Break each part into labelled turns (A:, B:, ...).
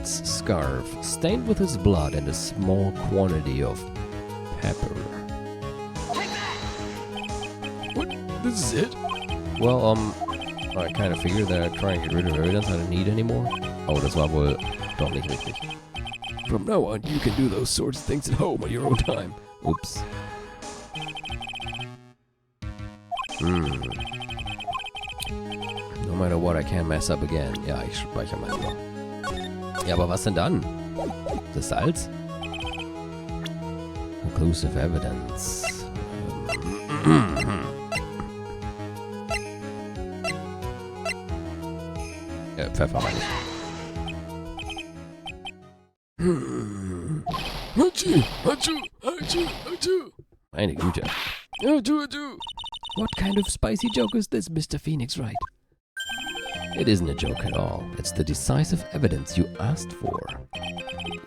A: bat's scarf, stained with his blood and a small quantity of pepper.
B: What? This is it?
A: Well, I kind of figured that trying to get rid of evidence I don't need anymore. Oh, das war wohl doch nicht richtig.
B: From now on, you can do those sorts of things at home on your own time.
A: Ups. No matter what, I can't mess up again. Ja, ich speichere mal lieber. Ja, aber was denn dann? Das Salz? Conclusive evidence. Pfeffer meine ich. Meine Güte.
B: What kind of spicy joke is this, Mr. Phoenix Wright?
A: It isn't a joke at all. It's the decisive evidence you asked for.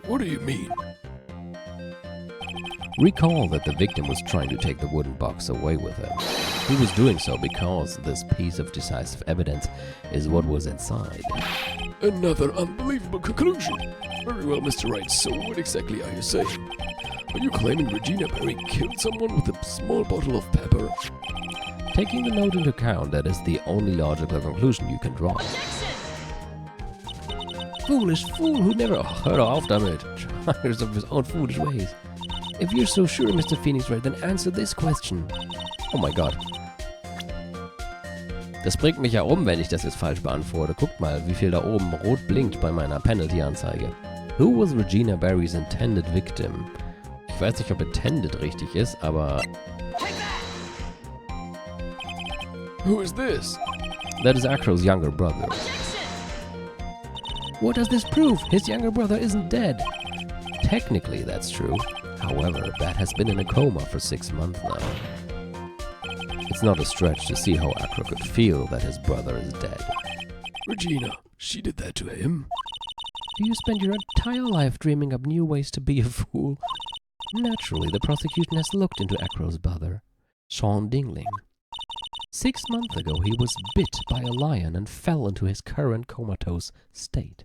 B: What do you mean?
A: Recall that the victim was trying to take the wooden box away with him. He was doing so because this piece of decisive evidence is what was inside.
B: Another unbelievable conclusion. Very well, Mr. Wright, so what exactly are you saying? Are you claiming Regina Berry killed someone with a small bottle of pepper?
A: Taking the note into account, that is the only logical conclusion you can draw. Foolish fool who never... Oh, hör doch auf damit. Tries of his own foolish ways. If you're so sure, Mr. Phoenix Wright, then answer this question. Oh mein Gott. Das bringt mich ja um, wenn ich das jetzt falsch beantworte. Guckt mal, wie viel da oben rot blinkt bei meiner Penalty-Anzeige. Who was Regina Berry's intended victim? Ich weiß nicht, ob intended richtig ist, aber...
B: Who is this?
A: That is aRdW's younger brother. What does this prove? His younger brother isn't dead. Technically, that's true. However, Bat has been in a coma for 6 months now. It's not a stretch to see how aRdW could feel that his brother is dead.
B: Regina, she did that to him?
A: Do you spend your entire life dreaming up new ways to be a fool? Naturally, the prosecution has looked into aRdW's brother, Sean Dingling. 6 months ago, he was bit by a lion and fell into his current comatose state.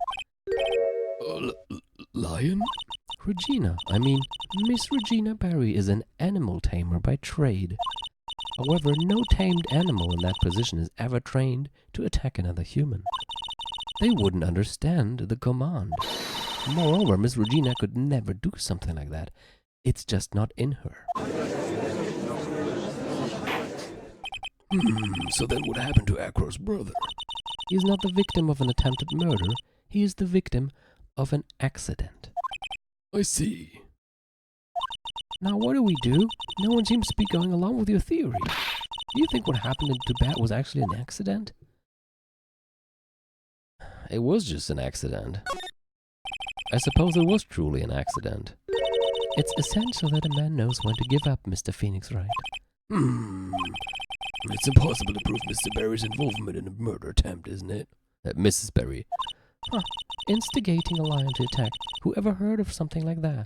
B: Lion?
A: Regina, I mean, Miss Regina Berry is an animal tamer by trade. However, no tamed animal in that position is ever trained to attack another human. They wouldn't understand the command. Moreover, Miss Regina could never do something like that. It's just not in her.
B: So then what happened to aRdW's brother?
A: He is not the victim of an attempted murder. He is the victim of an accident.
B: I see.
A: Now what do we do? No one seems to be going along with your theory. Do you think what happened to Bat was actually an accident? It was just an accident. I suppose it was truly an accident. It's essential that a man knows when to give up, Mr. Phoenix Wright.
B: It's impossible to prove Mr. Berry's involvement in a murder attempt, isn't it?
A: Mrs. Berry. Huh. Instigating a lion to attack. Who ever heard of something like that?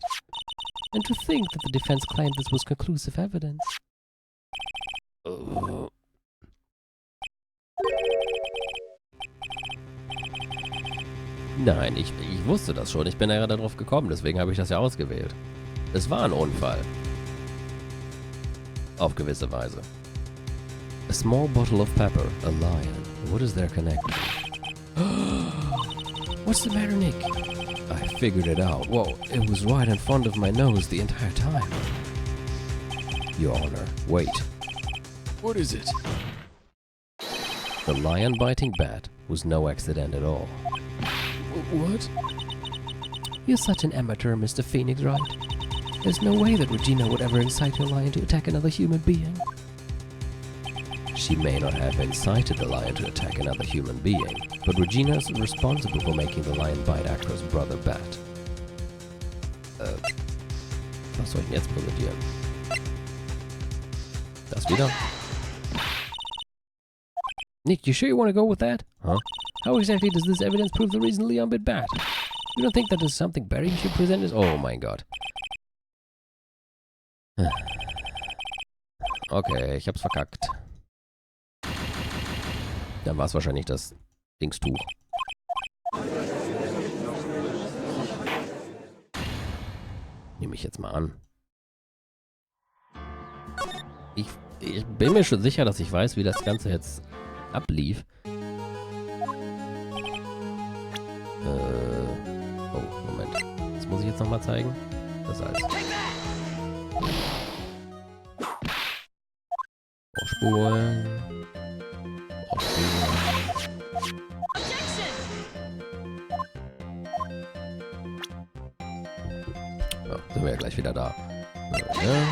A: And to think that the defense claimed this was conclusive evidence. Nein, ich wusste das schon. Ich bin ja gerade darauf gekommen, deswegen habe ich das ja ausgewählt. Es war ein Unfall. Auf gewisse Weise. A small bottle of pepper, a lion. What is their connection? What's the matter, Nick? I figured it out. Whoa, it was right in front of my nose the entire time. Your Honor, wait.
B: What is it?
A: The lion-biting bat was no accident at all.
B: What?
A: You're such an amateur, Mr. Phoenix Wright. There's no way that Regina would ever incite her lion to attack another human being. She may not have incited the lion to attack another human being, but Regina is responsible for making the lion bite aRdW's brother Bat. Was soll ich denn jetzt präsentieren? Das wieder? Nick, you sure you want to go with that? Huh? How exactly does this evidence prove the reason Leon bit Bat? You don't think that is something Barry should present as... Oh mein Gott. Okay, ich hab's verkackt. Dann war es wahrscheinlich das Dingstuch. ich jetzt mal an. Ich bin mir schon sicher, dass ich weiß, wie das Ganze jetzt ablief. Oh, Moment. Das muss ich jetzt nochmal zeigen. Das heißt. Vorspulen. Ja, sind wir ja gleich wieder da. Ja.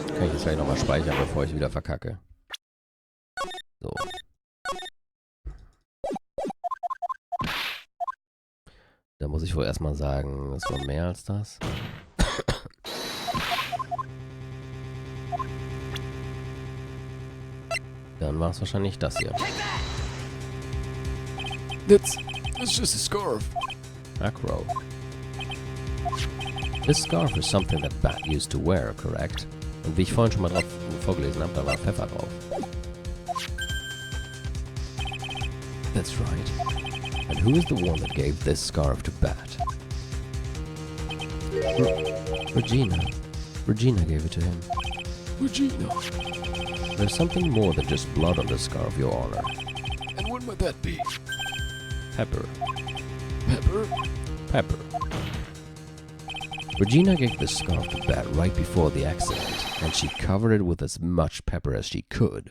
A: Kann ich jetzt gleich nochmal speichern, bevor ich wieder verkacke. So. Da muss ich wohl erstmal sagen, es war mehr als das. Dann war es wahrscheinlich das hier.
B: That's just a scarf.
A: Acro. This scarf is something that Bat used to wear, correct? Und wie ich vorhin schon mal drauf vorgelesen habe, da war Pfeffer drauf. That's right. And who is the one that gave this scarf to Bat? Regina. Regina gave it to him.
B: Regina.
A: There's something more than just blood on the scarf, Your Honor.
B: And what might that be?
A: Pepper.
B: Pepper?
A: Pepper. Regina gave the scarf to Bat right before the accident, and she covered it with as much pepper as she could.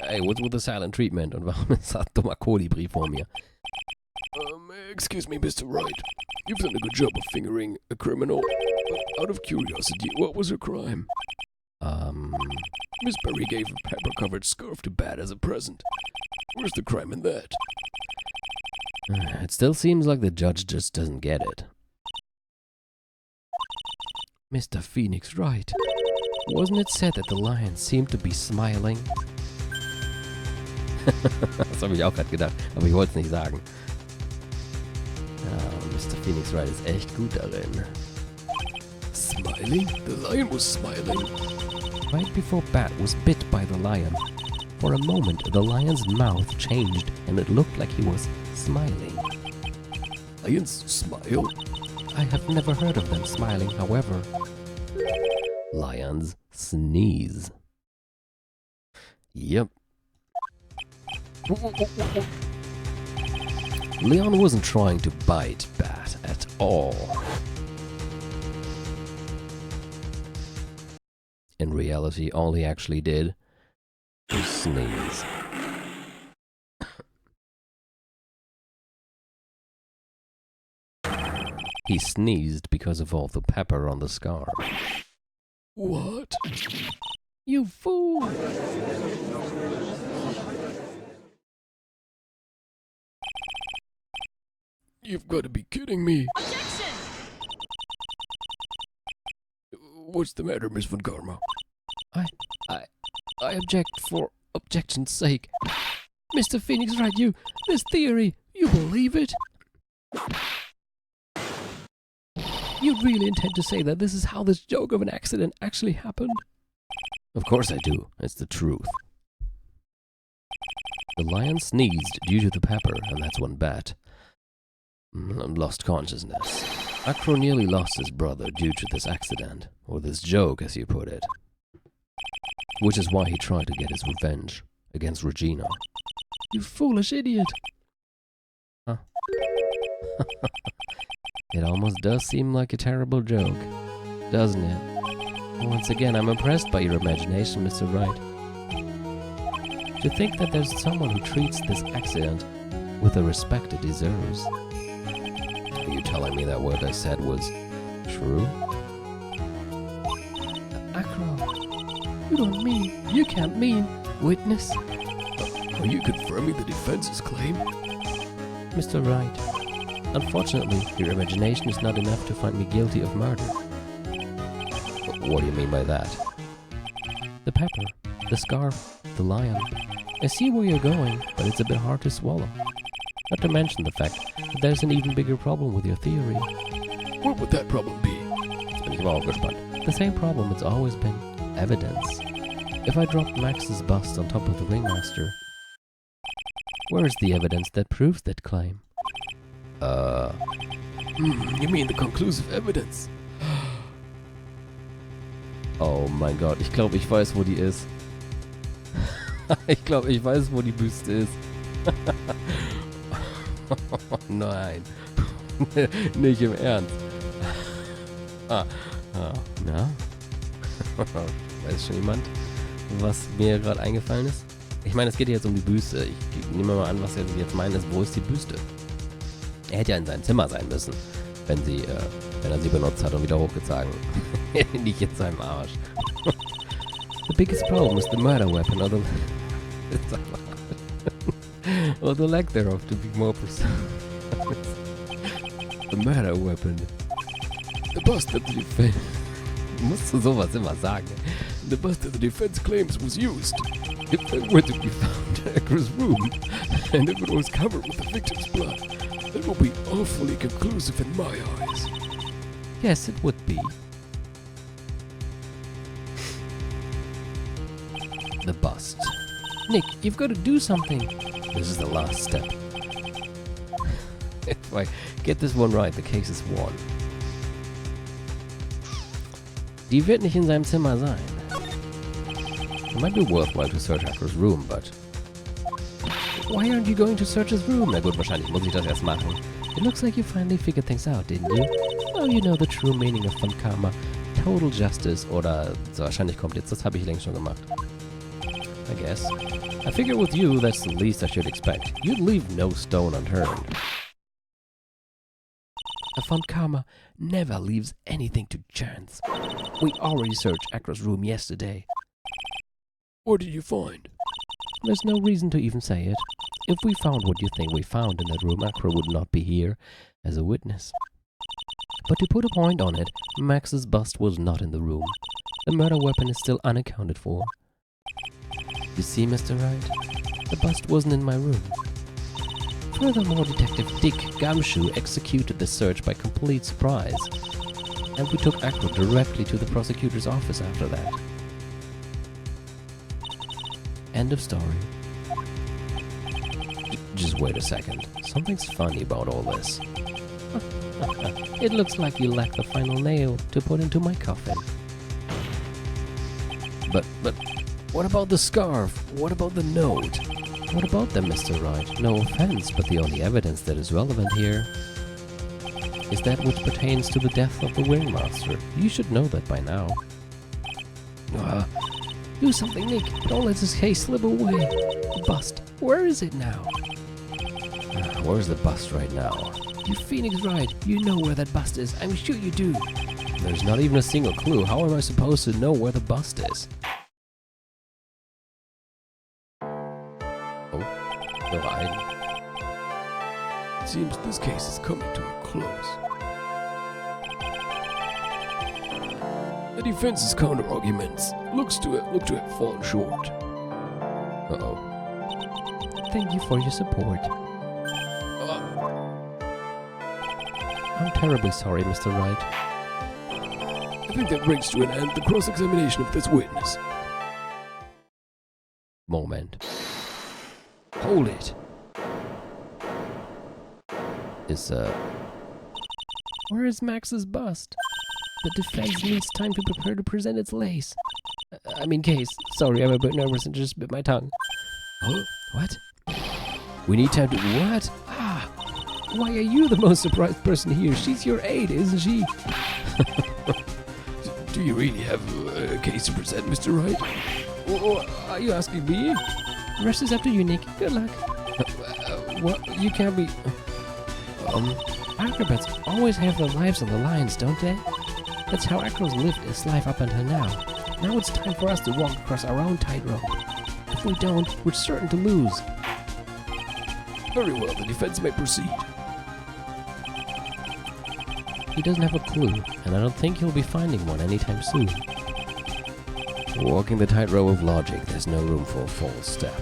A: Hey, what's with the silent treatment? Und warum ist das dummer Kolibri vor mir?
B: Excuse me, Mr. Wright. You've done a good job of fingering a criminal, but out of curiosity, what was her crime? Miss Berry gave a pepper-covered scarf to Bat as a present. Where's the crime in that?
A: It still seems like the judge just doesn't get it. Mr. Phoenix Wright, wasn't it said that the lion seemed to be smiling? Das habe ich auch gerade gedacht, aber ich wollte es nicht sagen. Mr. Phoenix Wright ist echt gut darin.
B: Smiling? The lion was smiling.
A: Right before Bat was bit by the lion, for a moment the lion's mouth changed and it looked like he was smiling.
B: Lions smile?
A: I have never heard of them smiling, however. Lions sneeze. Yep. Leon wasn't trying to bite Bat at all. In reality, all he actually did was sneeze. He sneezed because of all the pepper on the scarf.
B: What?
A: You fool!
B: You've got to be kidding me.
C: Objection!
B: What's the matter, Miss Von Karma?
A: I object for objection's sake. Mr. Phoenix Wright, this theory, you believe it? You really intend to say that this is how this joke of an accident actually happened? Of course I do. It's the truth. The lion sneezed due to the pepper, and that's when Bat lost consciousness. Acro nearly lost his brother due to this accident, or this joke, as you put it. Which is why he tried to get his revenge against Regina. You foolish idiot! Huh? It almost does seem like a terrible joke, doesn't it? Once again, I'm impressed by your imagination, Mr. Wright. To think that there's someone who treats this accident with the respect it deserves. Are you telling me that what I said was true? Acro, you can't mean, witness?
B: Are you confirming the defense's claim?
A: Mr. Wright. Unfortunately, your imagination is not enough to find me guilty of murder. What do you mean by that? The pepper, the scarf, the lion. I see where you're going, but it's a bit hard to swallow. Not to mention the fact that there's an even bigger problem with your theory.
B: What would that problem be?
A: Jetzt bin ich aber auch gespannt. The same problem it's always been. Evidence. If I dropped Max's bust on top of the ringmaster, where is the evidence that proves that claim?
B: You mean the conclusive evidence?
A: Oh mein Gott, ich glaube, ich weiß, wo die ist. Ich glaube, ich weiß, wo die Büste ist. Nein. Nicht im Ernst. Na? Weiß schon jemand, was mir gerade eingefallen ist? Ich meine, es geht jetzt um die Büste. Ich nehme mal an, was er jetzt meint ist, wo ist die Büste? Er hätte ja in seinem Zimmer sein müssen, wenn er sie benutzt hat und wieder hochgezogen. Nicht in seinem Arsch. The biggest problem is the murder weapon, or the lack thereof, to be more precise. The murder weapon.
B: The bust that the defense...
A: Musst du sowas immer sagen.
B: The bust that the defense claims was used. If that were to be found in Akra's room, and if it was covered with the victim's blood, that would be awfully conclusive in my eyes.
A: Yes, it would be. The bust. Nick, you've got to do something. This is the last step. If I get this one right, the case is won. Die wird nicht in seinem Zimmer sein. It might be worthwhile to search Akra's room, but... Why aren't you going to search his room? Na gut, wahrscheinlich muss ich das erst machen. It looks like you finally figured things out, didn't you? Oh, you know the true meaning of Fun Karma. Total Justice oder... So, wahrscheinlich kommt jetzt, das habe ich längst schon gemacht. I guess. I figure with you, that's the least I should expect. You'd leave no stone unturned. A Fun Karma never leaves anything to chance. We already searched Akra's room yesterday.
B: What did you find?
A: There's no reason to even say it. If we found what you think we found in that room, Akra would not be here as a witness. But to put a point on it, Max's bust was not in the room. The murder weapon is still unaccounted for. You see, Mr. Wright? The bust wasn't in my room. Furthermore, Detective Dick Gumshoe executed the search by complete surprise. And we took Akra directly to the prosecutor's office after that. End of story. Just wait a second. Something's funny about all this. It looks like you lack the final nail to put into my coffin. But what about the scarf? What about the note? What about them, Mr. Wright? No offense, but the only evidence that is relevant here is that which pertains to the death of the ringmaster. You should know that by now. Do something, Nick. Don't let this case slip away. The bust. Where is it now? Where's the bust right now? You Phoenix Wright, you know where that bust is. I'm sure you do. There's not even a single clue. How am I supposed to know where the bust is? Oh, no,
B: It seems this case is coming to a close. The defense's counter-arguments look to have fallen short.
A: Uh-oh. Thank you for your support. I'm terribly sorry, Mr. Wright.
B: I think that brings to an end the cross-examination of this witness.
A: Moment. Hold it. Where is Max's bust? The defense needs time to prepare to present its case. Case. Sorry, I'm a bit nervous and just bit my tongue.
B: Huh?
A: What? We need time to... What? Why are you the most surprised person here? She's your aide, isn't she?
B: Do you really have a case to present, Mr. Wright?
A: Or are you asking me? The rest is up to you, Nick. Good luck. What? You can't be... Acrobats always have their lives on the lines, don't they? That's how Akra's lived his life up until now. Now it's time for us to walk across our own tightrope. If we don't, we're certain to lose.
B: Very well, the defense may proceed.
A: He doesn't have a clue, and I don't think he'll be finding one anytime soon. Walking the tightrope of logic, there's no room for a false step.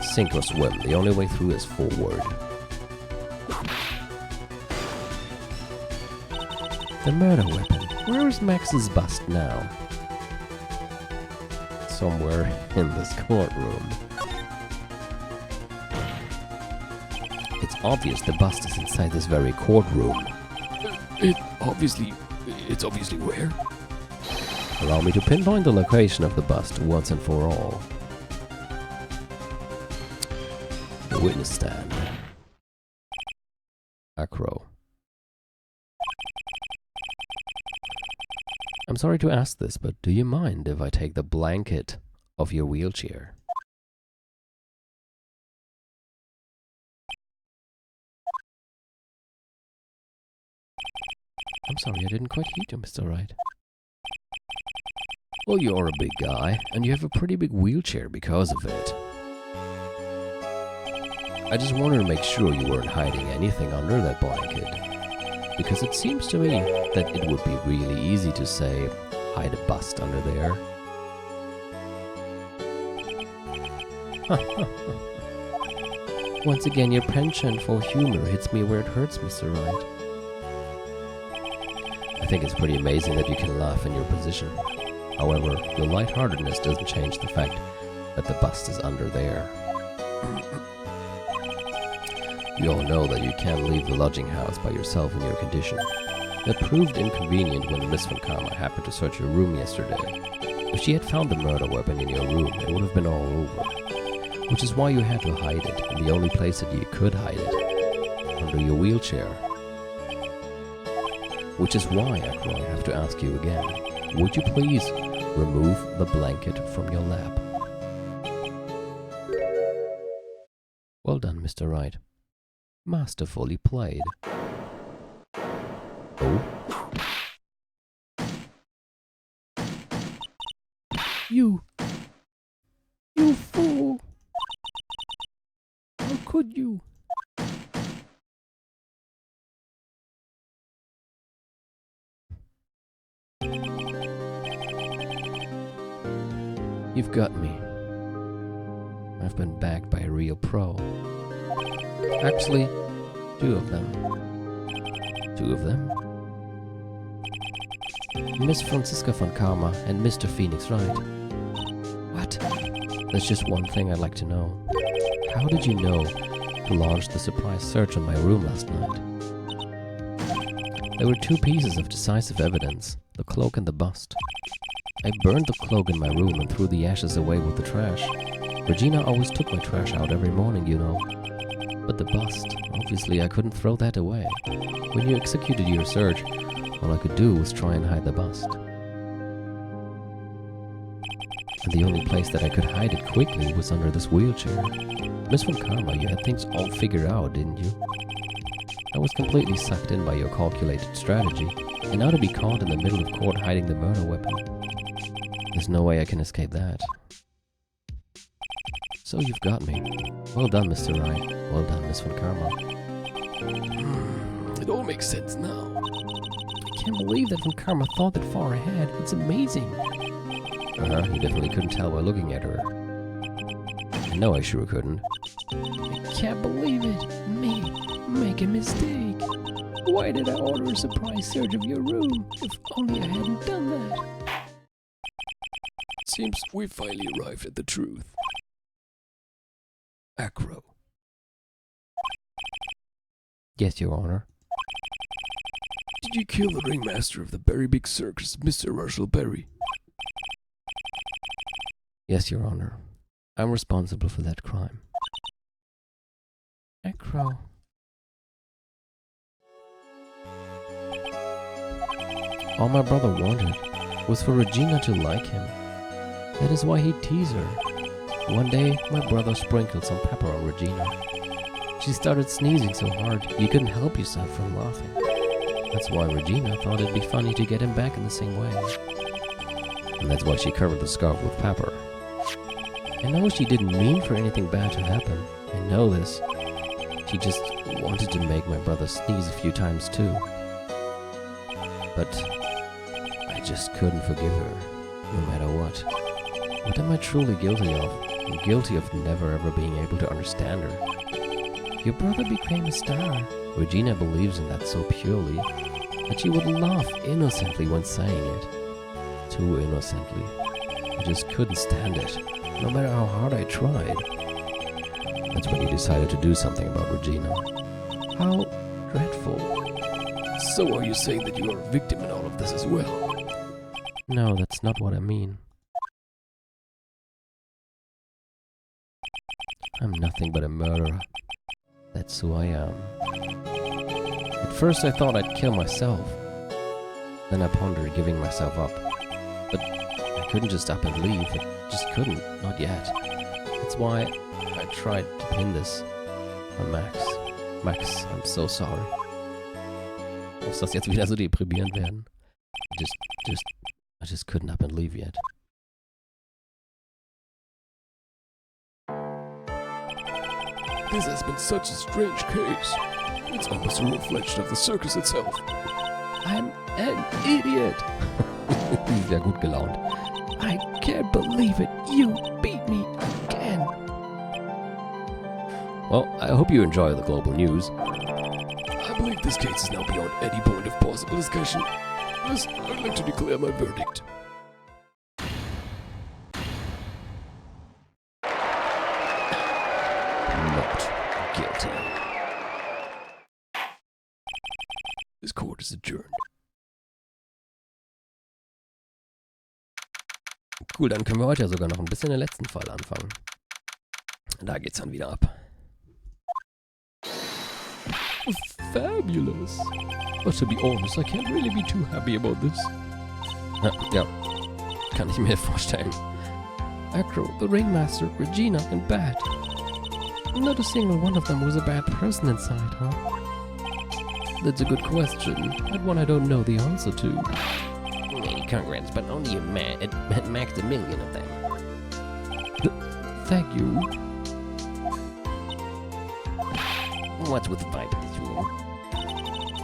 A: Sink or swim, the only way through is forward. The murder weapon. Where is Max's bust now? Somewhere in this courtroom. It's obvious the bust is inside this very courtroom.
B: It's obviously where?
A: Allow me to pinpoint the location of the bust once and for all. The witness stand. aRdW. I'm sorry to ask this, but do you mind if I take the blanket of your wheelchair? I'm sorry, I didn't quite hear you, Mr. Wright. Well, you're a big guy, and you have a pretty big wheelchair because of it. I just wanted to make sure you weren't hiding anything under that blanket. Because it seems to me that it would be really easy to say, hide a bust under there. Once again, your penchant for humor hits me where it hurts, Mr. Wright. I think it's pretty amazing that you can laugh in your position. However, your lightheartedness doesn't change the fact that the bust is under there. You all know that you can't leave the lodging house by yourself in your condition. That proved inconvenient when Miss von Karma happened to search your room yesterday. If she had found the murder weapon in your room, it would have been all over. Which is why you had to hide it, and the only place that you could hide it, under your wheelchair. Which is why, aRdW, I have to ask you again, would you please remove the blanket from your lap? Well done, Mr. Wright. Masterfully played. Oh? You fool! How could you? You've got me. I've been bagged by a real pro. Actually, two of them. Two of them? Miss Franziska von Karma and Mr. Phoenix Wright. What? There's just one thing I'd like to know. How did you know to launch the surprise search on my room last night? There were two pieces of decisive evidence, the cloak and the bust. I burned the cloak in my room and threw the ashes away with the trash. Regina always took my trash out every morning, you know. But the bust, obviously I couldn't throw that away. When you executed your search, all I could do was try and hide the bust. And the only place that I could hide it quickly was under this wheelchair. Miss von Karma, you had things all figured out, didn't you? I was completely sucked in by your calculated strategy, and now to be caught in the middle of court hiding the murder weapon. There's no way I can escape that. So you've got me. Well done, Mr. Wright. Well done, Miss von Karma.
B: It all makes sense now.
A: I can't believe that von Karma thought that far ahead. It's amazing. You definitely couldn't tell by looking at her. No, I sure couldn't. I can't believe it. Me, make a mistake. Why did I order a surprise search of your room? If only I hadn't done that.
B: It seems we finally arrived at the truth. aRdW.
A: Yes, Your Honor.
B: Did you kill the ringmaster of the Berry Big Circus, Mr. Marshall Berry?
A: Yes, Your Honor. I'm responsible for that crime. aRdW. All my brother wanted was for Regina to like him. That is why he'd tease her. One day, my brother sprinkled some pepper on Regina. She started sneezing so hard, you couldn't help yourself from laughing. That's why Regina thought it'd be funny to get him back in the same way. And that's why she covered the scarf with pepper. I know she didn't mean for anything bad to happen. I know this. She just wanted to make my brother sneeze a few times too. But I just couldn't forgive her, no matter what. What am I truly guilty of? I'm guilty of never ever being able to understand her. Your brother became a star, Regina believes in that so purely that she would laugh innocently when saying it. Too innocently. I just couldn't stand it, no matter how hard I tried. That's when he decided to do something about Regina. How dreadful.
B: So are you saying that you are a victim in all of this as well?
A: No, that's not what I mean. I'm nothing but a murderer. That's who I am. At first I thought I'd kill myself. Then I pondered giving myself up. But I couldn't just up and leave. I just couldn't. Not yet. That's why I tried to pin this on Max. Max, I'm so sorry. Muss das jetzt wieder so deprimierend werden? I just couldn't up and leave yet.
B: This has been such a strange case. It's almost a reflection of the circus itself.
A: I'm an idiot. Sehr gut gelaunt. I can't believe it. You beat me again. Well, I hope you enjoy the global news.
B: I believe this case is now beyond any point of possible discussion. Thus, I'd like to declare my verdict.
A: Not guilty.
B: This court is adjourned.
A: Cool, dann können wir heute ja sogar noch ein bisschen den letzten Fall anfangen. Da geht's dann wieder ab.
B: Fabulous. But to be honest, I can't really be too happy about this.
A: Ja, kann ich mir vorstellen.
B: Acro, the ringmaster, Regina, and Bat. Not a single one of them was a bad person inside, huh? That's a good question, and one I don't know the answer to.
A: Congrats, but only a max a million of them.
B: Thank you.
A: What's with the vibe in this room?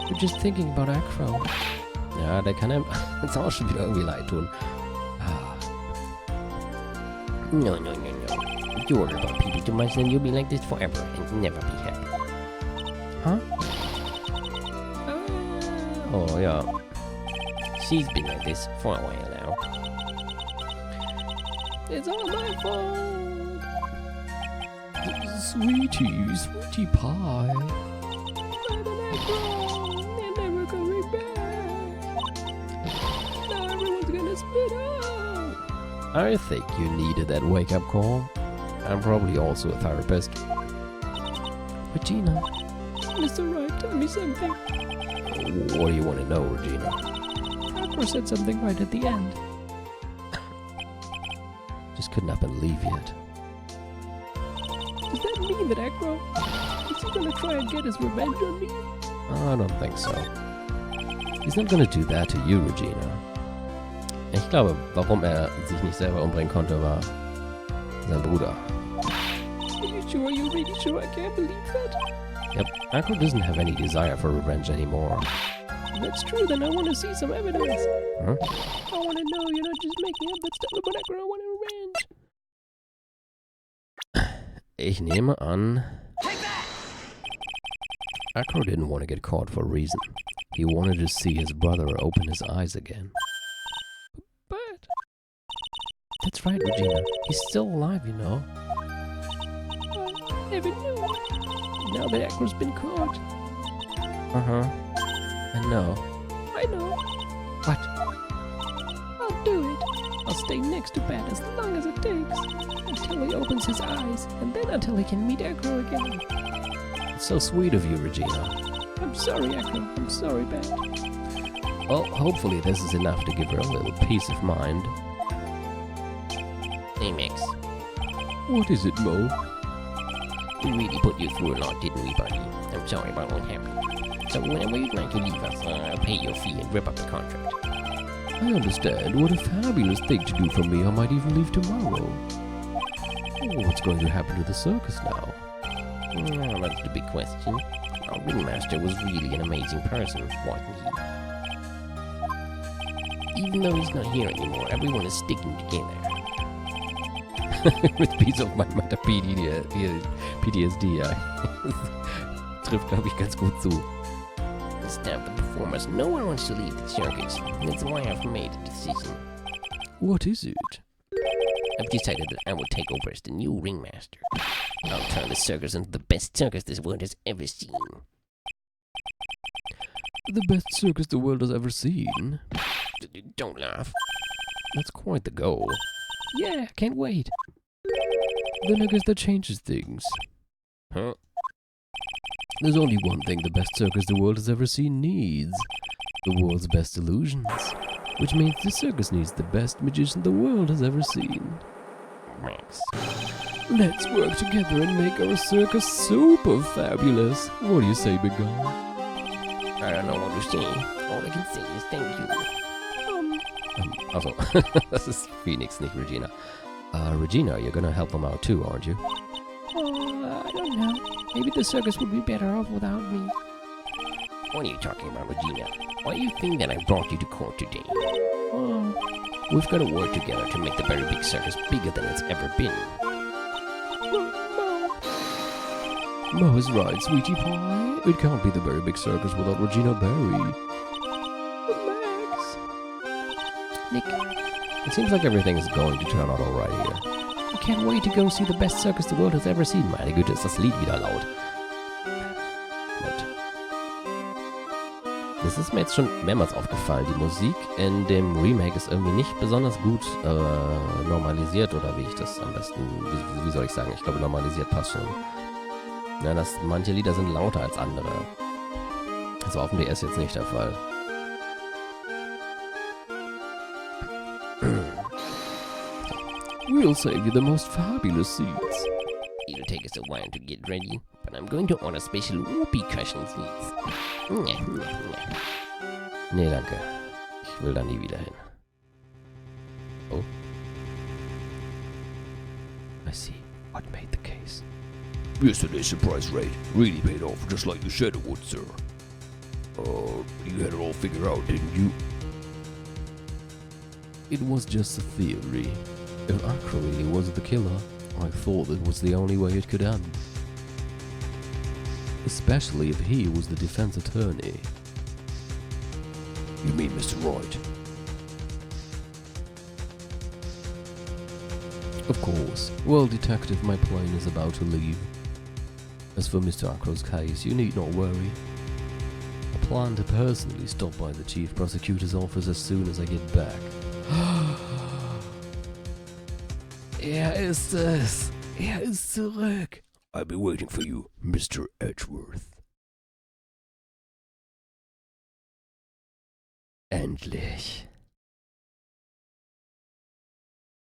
B: We're just thinking about Acro.
A: Ja, der kann einem jetzt auch schon wieder irgendwie leid tun. No. If you order about people too much, then you'll be like this forever and never be happy.
B: Huh?
A: Oh, yeah. She's been like this for a while now.
B: It's all my fault. Sweetie pie. They're never coming back. Now everyone's gonna split up.
A: I think you needed that wake-up call. I'm probably also a therapist.
B: Regina, Mr. Wright, tell me something.
A: What do you want to know, Regina?
B: Acro said something right at the end.
A: Just couldn't up and leave yet.
B: Does that mean that Acro is he gonna try and get his revenge on me?
A: I don't think so. He's not gonna do that to you, Regina. Ich glaube, warum sich nicht selber umbringen konnte, war sein Bruder.
B: Are you sure? You're really sure? I can't believe that.
A: Yep, Acro doesn't have any desire for revenge anymore.
B: If that's true, then I want to see some evidence.
A: Huh?
B: I want to know you're not just making up that stuff about Acro. I want revenge.
A: Ich nehme an, Acro didn't want to get caught for a reason. He wanted to see his brother open his eyes again.
B: But
A: That's right, Regina. He's still alive, you know.
B: I never knew. Now that Acro's been caught.
A: Uh-huh. I know.
B: I know.
A: What?
B: I'll do it. I'll stay next to Bat as long as it takes. Until he opens his eyes, and then until he can meet Acro again.
A: It's so sweet of you, Regina.
B: I'm sorry, Acro. I'm sorry, Bat.
A: Well, hopefully this is enough to give her a little peace of mind. Hey, Max.
B: What is it, Mo?
A: We really put you through a lot, didn't we, buddy? I'm sorry about what happened. So whenever you'd like to leave us, I'll pay your fee and rip up the contract.
B: I understand. What a fabulous thing to do for me. I might even leave tomorrow. Oh, what's going to happen to the circus now?
A: Well, that's the big question. Our ringmaster was really an amazing person, wasn't he? Even though he's not here anymore, everyone is sticking together. With piece of my PTSD, trifft, glaube ich, ganz gut zu.
C: Stop the performers. No one wants to leave the circus. That's why I've made a decision.
A: What is it?
C: I've decided that I will take over as the new ringmaster. I'll turn the circus into the best circus this world has ever seen.
A: The best circus the world has ever seen?
C: Don't laugh.
A: That's quite the goal. Yeah, can't wait. Then I guess that changes things.
C: Huh?
A: There's only one thing the best circus the world has ever seen needs. The world's best illusions. Which means the circus needs the best magician the world has ever seen.
C: Max.
A: Let's work together and make our circus super fabulous. What do you say, big guy?
C: I don't know what to say. All I can say is thank you.
A: Also, das ist Phoenix, nicht Regina. Regina, you're gonna help them out too, aren't you?
D: I don't know. Maybe the circus would be better off without me.
C: What are you talking about, Regina? Why do you think that I brought you to court today?
D: Oh,
C: We've got to work together to make the very big circus bigger than it's ever been.
A: Mo is right, sweetie pie. It can't be the very big circus without Regina Barry.
D: Max.
A: Nick, it seems like everything is going to turn out alright here.
D: I can't wait to go see the best circus the world has ever seen.
A: Meine Güte, ist das Lied wieder laut. Nett. Das ist mir jetzt schon mehrmals aufgefallen. Die Musik in dem Remake ist irgendwie nicht besonders gut normalisiert, oder wie ich das am besten, wie soll ich sagen, ich glaube normalisiert passt schon. Ja, manche Lieder sind lauter als andere. Also auf dem DS jetzt nicht der Fall. We'll save you the most fabulous seats.
C: It'll take us a while to get ready, but I'm going to order special whoopee cushion seats.
A: Nee, danke. Ich will da nie wieder hin. Oh. I see. What made the case?
B: Yesterday's surprise raid really paid off, just like you said it would, sir. You had it all figured out, didn't you?
A: It was just a theory. If Akra really was the killer, I thought it was the only way it could end. Especially if he was the defense attorney.
B: You mean Mr. Wright?
A: Of course. Well, detective, my plane is about to leave. As for Mr. Akra's case, you need not worry. I plan to personally stop by the chief prosecutor's office as soon as I get back. Ist es. Ist zurück.
B: I'll be waiting for you, Mr. Edgeworth.
A: Endlich.